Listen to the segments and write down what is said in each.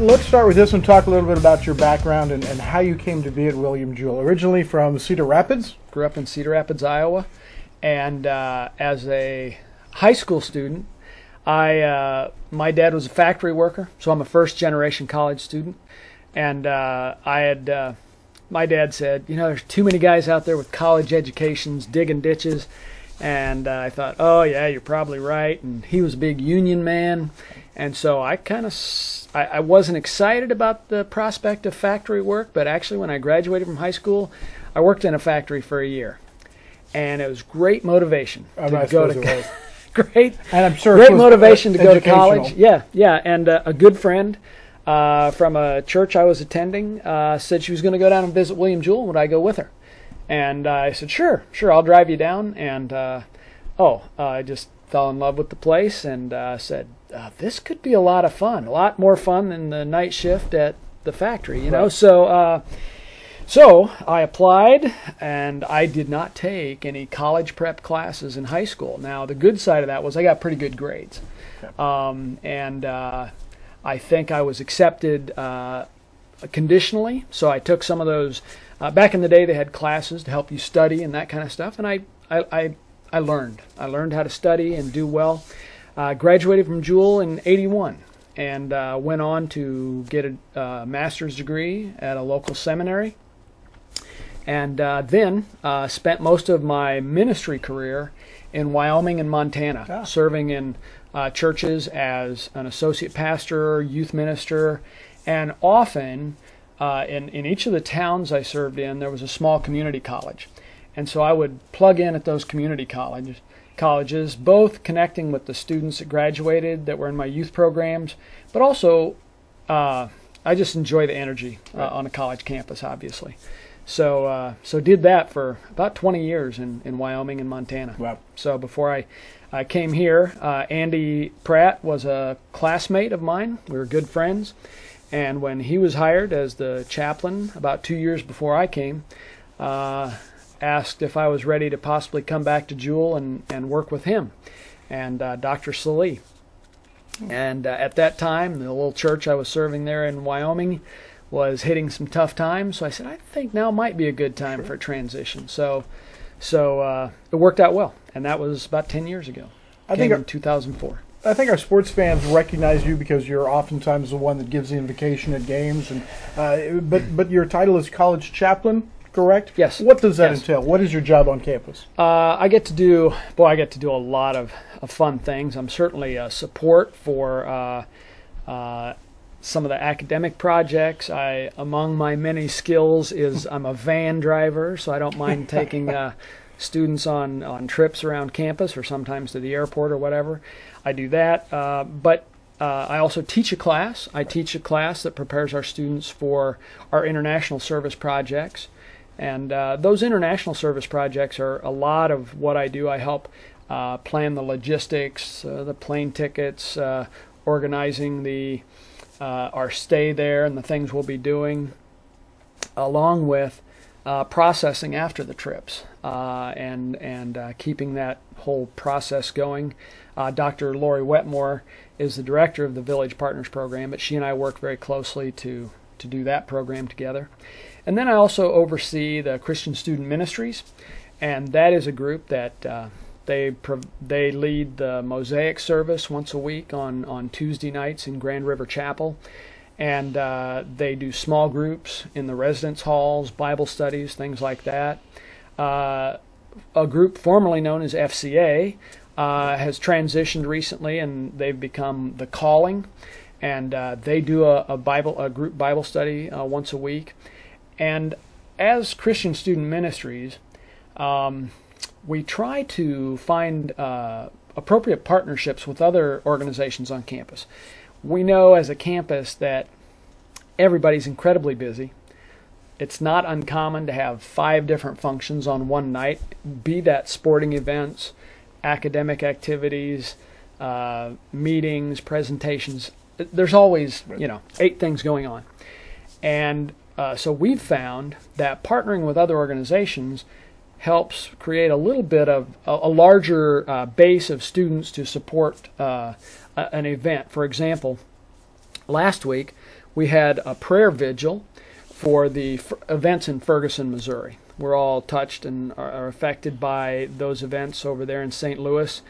let's start with this and talk a little bit about your background and how you came to be at William Jewell. Originally from Cedar Rapids? Grew up in Cedar Rapids, Iowa, and as a high school student, my dad was a factory worker, so I'm a first-generation college student, and my dad said, you know, there's too many guys out there with college educations digging ditches, and I thought, oh yeah, you're probably right, and he was a big union man, and so I wasn't excited about the prospect of factory work, but actually when I graduated from high school, I worked in a factory for a year, and it was great motivation to go to great, and I'm sure great motivation to go to college. Yeah, and a good friend from a church I was attending said she was going to go down and visit William Jewell. Would I go with her? And I said, sure, I'll drive you down. And I just fell in love with the place and said, this could be a lot of fun, a lot more fun than the night shift at the factory, you know. So I applied, and I did not take any college prep classes in high school. Now, the good side of that was I got pretty good grades. And I think I was accepted conditionally, so I took some of those. Back in the day, they had classes to help you study and that kind of stuff, and I learned. I learned how to study and do well. Graduated from Jewell in '81 and went on to get a master's degree at a local seminary. And then spent most of my ministry career in Wyoming and Montana, serving in churches as an associate pastor, youth minister, and often in each of the towns I served in, there was a small community college. And so I would plug in at those community colleges, both connecting with the students that graduated that were in my youth programs, but also I just enjoy the energy on a college campus, obviously. So did that for about 20 years in Wyoming and Montana. Wow. So before I came here, Andy Pratt was a classmate of mine. We were good friends. And when he was hired as the chaplain about 2 years before I came, asked if I was ready to possibly come back to Jewell and work with him and Dr. Salee. And at that time, the little church I was serving there in Wyoming was hitting some tough times, so I said, I think now might be a good time for a transition. So it worked out well, and that was about 10 years ago. I think in 2004. I think our sports fans recognize you because you're oftentimes the one that gives the invocation at games, and but your title is college chaplain, correct? Yes. What does that entail? What is your job on campus? I get to do a lot of fun things. I'm certainly a support for some of the academic projects. Among my many skills is I'm a van driver, so I don't mind taking students on trips around campus or sometimes to the airport or whatever. I do that, but I also teach a class. I teach a class that prepares our students for our international service projects, and those international service projects are a lot of what I do. I help plan the logistics, the plane tickets, organizing our stay there and the things we'll be doing, along with processing after the trips and keeping that whole process going. Dr. Lori Wetmore is the director of the Village Partners Program, but she and I work very closely to do that program together. And then I also oversee the Christian Student Ministries, and that is a group that they lead the Mosaic service once a week on Tuesday nights in Grand River Chapel, and they do small groups in the residence halls, Bible studies, things like that. A group formerly known as FCA has transitioned recently, and they've become the Calling, and they do a group Bible study once a week. And as Christian Student Ministries, we try to find appropriate partnerships with other organizations on campus. We know as a campus that everybody's incredibly busy. It's not uncommon to have 5 different functions on one night, be that sporting events, academic activities, meetings, presentations. There's always, 8 things going on. And so we've found that partnering with other organizations helps create a little bit of a larger base of students to support an event. For example, last week we had a prayer vigil for the events in Ferguson, Missouri. We're all touched and are affected by those events over there in St. Louis.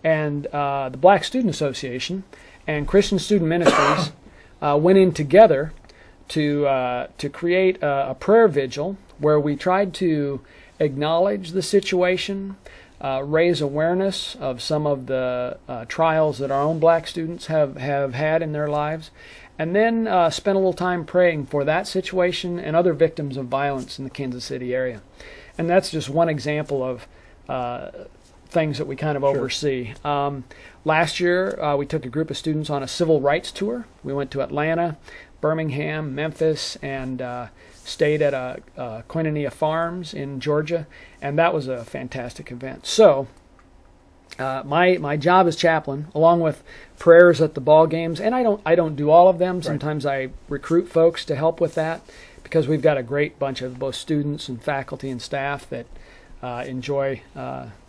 And the Black Student Association and Christian Student Ministries went in together to create a prayer vigil where we tried to acknowledge the situation, raise awareness of some of the trials that our own black students have had in their lives, and then spent a little time praying for that situation and other victims of violence in the Kansas City area. And that's just one example of things that we kind of oversee. Last year, we took a group of students on a civil rights tour. We went to Atlanta, Birmingham, Memphis, and stayed at Koinonia Farms in Georgia, and that was a fantastic event. So my job as chaplain, along with prayers at the ball games, and I don't do all of them. Sometimes I recruit folks to help with that because we've got a great bunch of both students and faculty and staff that enjoy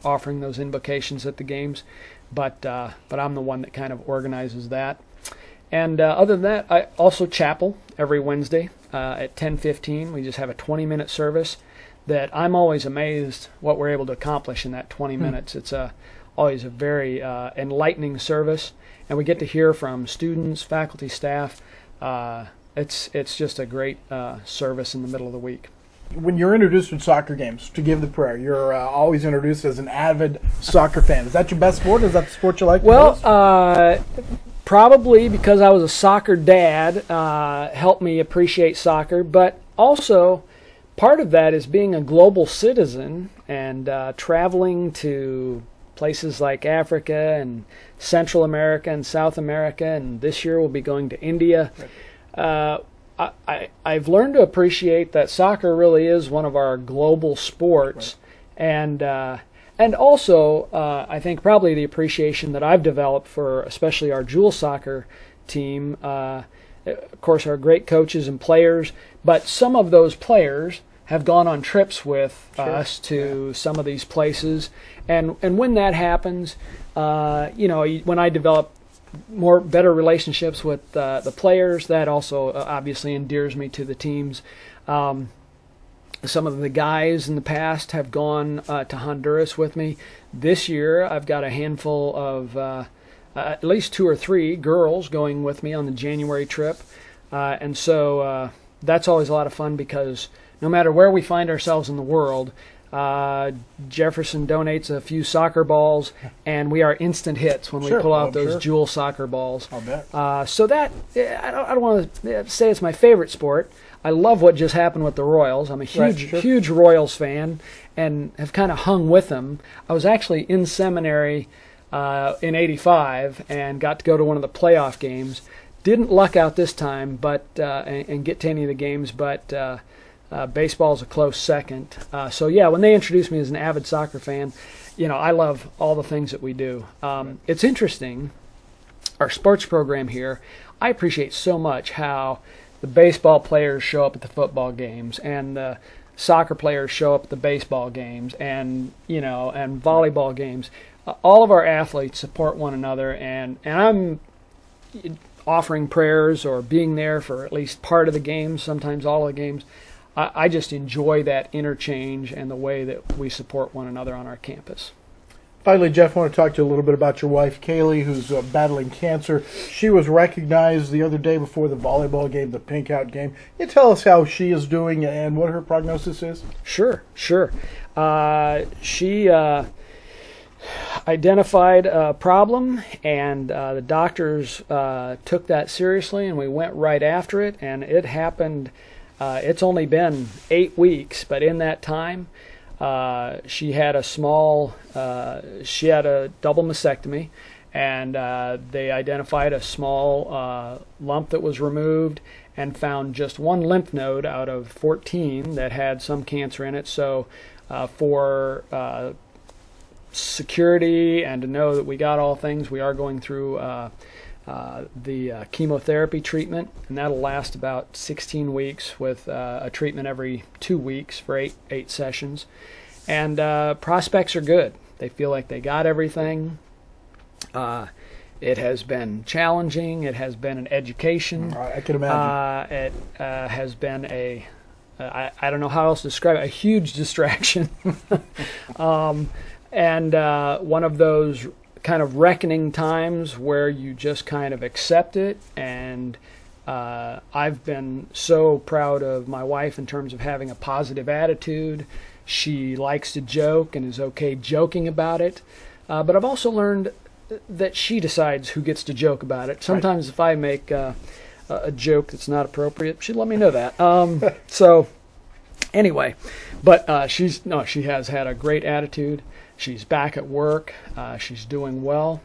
offering those invocations at the games. But I'm the one that kind of organizes that. And other than that, I also chapel every Wednesday at 10:15. We just have a 20-minute service that I'm always amazed what we're able to accomplish in that 20 minutes. It's always a very enlightening service, and we get to hear from students, faculty, staff. It's just a great service in the middle of the week. When you're introduced in soccer games to give the prayer, you're always introduced as an avid soccer fan. Is that your best sport? Is that the sport you like the most? Probably because I was a soccer dad helped me appreciate soccer, but also part of that is being a global citizen and traveling to places like Africa and Central America and South America, and this year we'll be going to India. I've learned to appreciate that soccer really is one of our global sports, and also, I think probably the appreciation that I've developed for especially our Jewel soccer team, of course our great coaches and players, but some of those players have gone on trips with us to some of these places. And when that happens, when I develop better relationships with the players, that also obviously endears me to the teams. Some of the guys in the past have gone to Honduras with me. This year, I've got a handful of at least 2 or 3 girls going with me on the January trip. And so that's always a lot of fun because no matter where we find ourselves in the world, Jefferson donates a few soccer balls, and we are instant hits when we pull out those Jewel soccer balls. I'll bet. So that, I don't want to say it's my favorite sport. I love what just happened with the Royals. I'm a huge Royals fan and have kind of hung with them. I was actually in seminary in '85 and got to go to one of the playoff games. Didn't luck out this time, but and get to any of the games, but baseball is a close second. So yeah, when they introduced me as an avid soccer fan, I love all the things that we do. It's interesting, our sports program here, I appreciate so much how the baseball players show up at the football games and the soccer players show up at the baseball games and and volleyball games. All of our athletes support one another, and I'm offering prayers or being there for at least part of the games, sometimes all of the games. I just enjoy that interchange and the way that we support one another on our campus. Finally, Jeff, I want to talk to you a little bit about your wife, Kaylee, who's battling cancer. She was recognized the other day before the volleyball game, the Pink Out game. Can you tell us how she is doing and what her prognosis is? Sure. She identified a problem, and the doctors took that seriously, and we went right after it, and it happened. It's only been 8 weeks, but in that time, she had a double mastectomy, and they identified a small lump that was removed and found just 1 lymph node out of 14 that had some cancer in it. So for security and to know that we got all things, we are going through the chemotherapy treatment, and that'll last about 16 weeks with a treatment every 2 weeks for eight sessions. And prospects are good. They feel like they got everything. It has been challenging. It has been an education. I can imagine. It has been I don't know how else to describe it, a huge distraction. And one of those kind of reckoning times where you just kind of accept it. And I've been so proud of my wife in terms of having a positive attitude. She likes to joke and is okay joking about it. But I've also learned that she decides who gets to joke about it. Sometimes if I make a joke that's not appropriate, she'd let me know that. So anyway, but she has had a great attitude. She's back at work. She's doing well,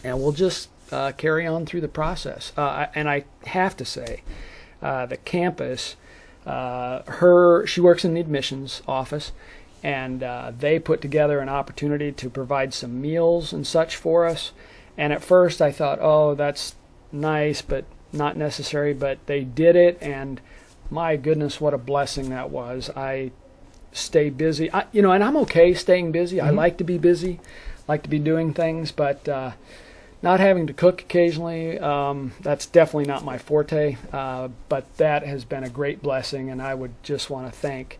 and we'll just carry on through the process. And I have to say, the campus, she works in the admissions office, and they put together an opportunity to provide some meals and such for us. And at first I thought, oh, that's nice, but not necessary. But they did it, and my goodness, what a blessing that was. I stay busy, and I'm okay staying busy. I like to be busy, like to be doing things, but not having to cook occasionally, that's definitely not my forte. But that has been a great blessing, and I would just want to thank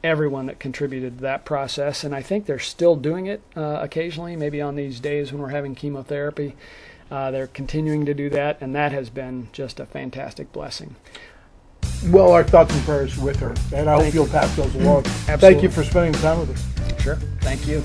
everyone that contributed to that process. And I think they're still doing it occasionally, maybe on these days when we're having chemotherapy. They're continuing to do that, and that has been just a fantastic blessing. Well, our thoughts and prayers with her, and I hope you'll pass those along. Absolutely. Thank you for spending time with us. Sure. Thank you.